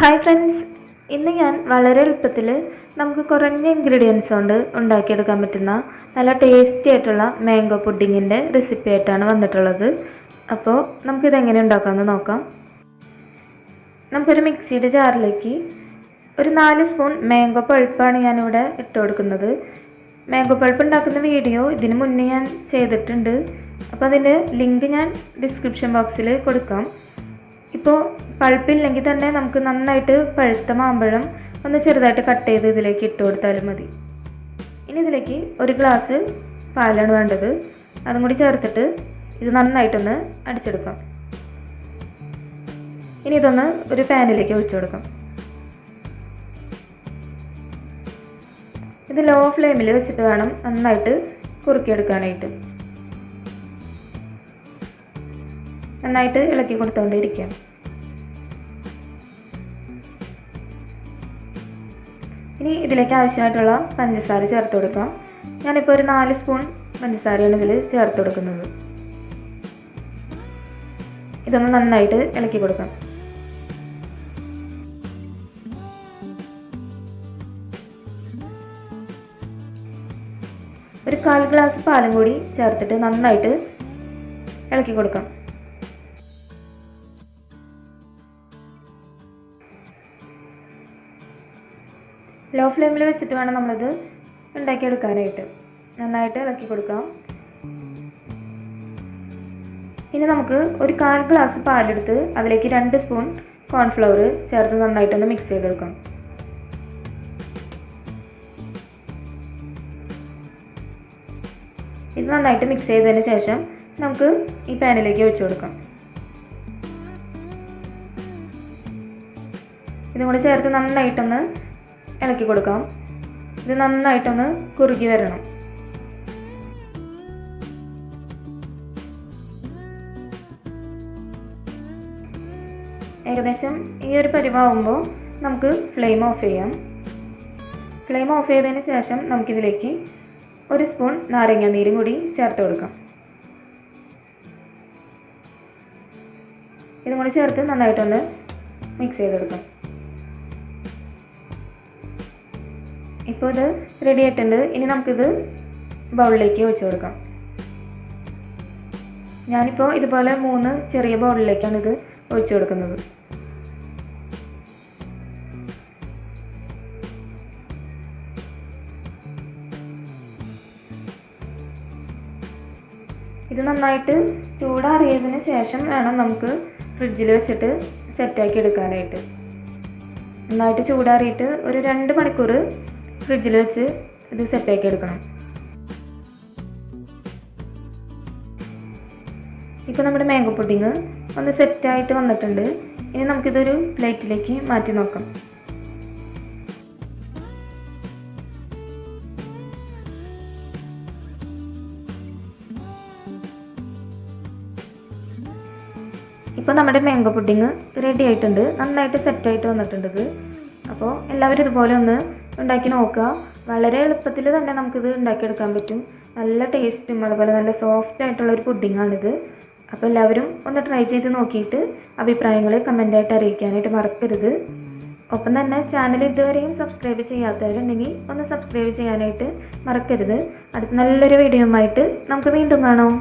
Hi friends, ഇന്ന് ഞാൻ വളരെ എളുപ്പത്തിൽ നമുക്ക് കുറഞ്ഞ ഇൻഗ്രീഡിയൻസ് കൊണ്ട് ഉണ്ടാക്കിയെടുക്കാൻ പറ്റുന്ന നല്ല ടേസ്റ്റി ആയിട്ടുള്ള മാംഗോ പുഡിങ്ങിൻ്റെ റെസിപ്പി ആയിട്ടാണ് വന്നിട്ടുള്ളത്. അപ്പോൾ നമുക്കിതെങ്ങനെ ഉണ്ടാക്കാമെന്ന് നോക്കാം. നമുക്കൊരു മിക്സിയുടെ ജാറിലേക്ക് ഒരു 4 സ്പൂൺ മാംഗോ പൾപ്പാണ് ഞാനിവിടെ ഇട്ട് കൊടുക്കുന്നത്. മാംഗോ പൾപ്പ് ഉണ്ടാക്കുന്ന വീഡിയോ ഇതിന് മുന്നേ ഞാൻ ചെയ്തിട്ടുണ്ട്. അപ്പോൾ അതിൻ്റെ ലിങ്ക് ഞാൻ ഡിസ്ക്രിപ്ഷൻ ബോക്സിൽ കൊടുക്കാം. ഇപ്പോൾ പൾപ്പില്ലെങ്കിൽ തന്നെ നമുക്ക് നന്നായിട്ട് പഴുത്ത മാമ്പഴം ഒന്ന് ചെറുതായിട്ട് കട്ട് ചെയ്ത് ഇതിലേക്ക് ഇട്ട് കൊടുത്താലും മതി. ഇനി ഇതിലേക്ക് 1 ഗ്ലാസ് പാലാണ് വേണ്ടത്. അതും കൂടി ചേർത്തിട്ട് ഇത് നന്നായിട്ടൊന്ന് അടിച്ചെടുക്കാം. ഇനി ഇതൊന്ന് ഒരു പാനിലേക്ക് ഒഴിച്ചു കൊടുക്കാം. ഇത് ലോ ഫ്ലെയിമിൽ വെച്ചിട്ട് വേണം നന്നായിട്ട് കുറുക്കിയെടുക്കാനായിട്ട്. നന്നായിട്ട് ഇളക്കി കൊടുത്തുകൊണ്ടിരിക്കാം. ഇനി ഇതിലേക്ക് ആവശ്യമായിട്ടുള്ള പഞ്ചസാര ചേർത്ത് കൊടുക്കാം. ഞാനിപ്പോൾ ഒരു 4 സ്പൂൺ പഞ്ചസാരയാണ് ഇതിൽ ചേർത്ത് കൊടുക്കുന്നത്. ഇതൊന്ന് നന്നായിട്ട് ഇളക്കി കൊടുക്കാം. ഒരു 1/4 ഗ്ലാസ് പാലും കൂടി ചേർത്തിട്ട് നന്നായിട്ട് ഇളക്കി കൊടുക്കാം. ലോ ഫ്ലെയിമിൽ വെച്ചിട്ട് വേണം നമ്മളിത് ഉണ്ടാക്കിയെടുക്കാനായിട്ട്. നന്നായിട്ട് ഇളക്കി കൊടുക്കാം. ഇനി നമുക്ക് ഒരു 1/4 ഗ്ലാസ് പാലെടുത്ത് അതിലേക്ക് 2 സ്പൂൺ കോൺഫ്ലവർ ചേർത്ത് നന്നായിട്ടൊന്ന് മിക്സ് ചെയ്തെടുക്കാം. ഇത് നന്നായിട്ട് മിക്സ് ചെയ്തതിന് ശേഷം നമുക്ക് ഈ പാനിലേക്ക് ഒഴിച്ചു കൊടുക്കാം. ഇതും കൂടി ചേർത്ത് നന്നായിട്ടൊന്ന് ഇളക്കി കൊടുക്കാം. ഇത് നന്നായിട്ടൊന്ന് കുറുകി വരണം. ഏകദേശം ഈ ഒരു പരിവാകുമ്പോൾ നമുക്ക് ഫ്ലെയിം ഓഫ് ചെയ്യാം. ഫ്ലെയിം ഓഫ് ചെയ്തതിന് ശേഷം നമുക്കിതിലേക്ക് 1 സ്പൂൺ നാരങ്ങ നീരും കൂടി ചേർത്ത് കൊടുക്കാം. ഇതും കൂടി ചേർത്ത് നന്നായിട്ടൊന്ന് മിക്സ് ചെയ്തെടുക്കാം. ഇപ്പോൾ ഇത് റെഡി ആയിട്ടുണ്ട്. ഇനി നമുക്കിത് ബൗളിലേക്ക് ഒഴിച്ചു കൊടുക്കാം. ഞാനിപ്പോൾ ഇതുപോലെ 3 ചെറിയ ബൗളിലേക്കാണ് ഇത് ഒഴിച്ചു കൊടുക്കുന്നത്. ഇത് നന്നായിട്ട് ചൂടാറിയതിന് ശേഷം വേണം നമുക്ക് ഫ്രിഡ്ജിൽ വെച്ചിട്ട് സെറ്റാക്കി എടുക്കാനായിട്ട്. നന്നായിട്ട് ചൂടാറിയിട്ട് ഒരു 2 മണിക്കൂർ ഫ്രിഡ്ജിൽ വെച്ച് ഇത് സെറ്റാക്കി എടുക്കണം. ഇപ്പോൾ നമ്മുടെ മാംഗോ പുഡിങ് ഒന്ന് സെറ്റായിട്ട് വന്നിട്ടുണ്ട്. ഇനി നമുക്കിതൊരു പ്ലേറ്റിലേക്ക് മാറ്റി നോക്കാം. ഇപ്പോൾ നമ്മുടെ മാംഗോ പുഡിങ് റെഡി ആയിട്ടുണ്ട്. നന്നായിട്ട് സെറ്റായിട്ട് വന്നിട്ടുണ്ട് ഇത്. അപ്പോൾ എല്ലാവരും ഇതുപോലെ ഒന്ന് ഉണ്ടാക്കി നോക്കുക. വളരെ എളുപ്പത്തിൽ തന്നെ നമുക്കിത് ഉണ്ടാക്കിയെടുക്കാൻ പറ്റും. നല്ല ടേസ്റ്റും അതുപോലെ നല്ല സോഫ്റ്റ് ആയിട്ടുള്ളൊരു പുഡിങ്ങാണിത്. അപ്പോൾ എല്ലാവരും ഒന്ന് ട്രൈ ചെയ്ത് നോക്കിയിട്ട് അഭിപ്രായങ്ങൾ കമൻ്റായിട്ട് അറിയിക്കാനായിട്ട് മറക്കരുത്. ഒപ്പം തന്നെ ചാനൽ ഇതുവരെയും സബ്സ്ക്രൈബ് ചെയ്യാത്തവരുണ്ടെങ്കിൽ ഒന്ന് സബ്സ്ക്രൈബ് ചെയ്യാനായിട്ട് മറക്കരുത്. അടുത്ത നല്ലൊരു വീഡിയോയുമായിട്ട് നമുക്ക് വീണ്ടും കാണാം.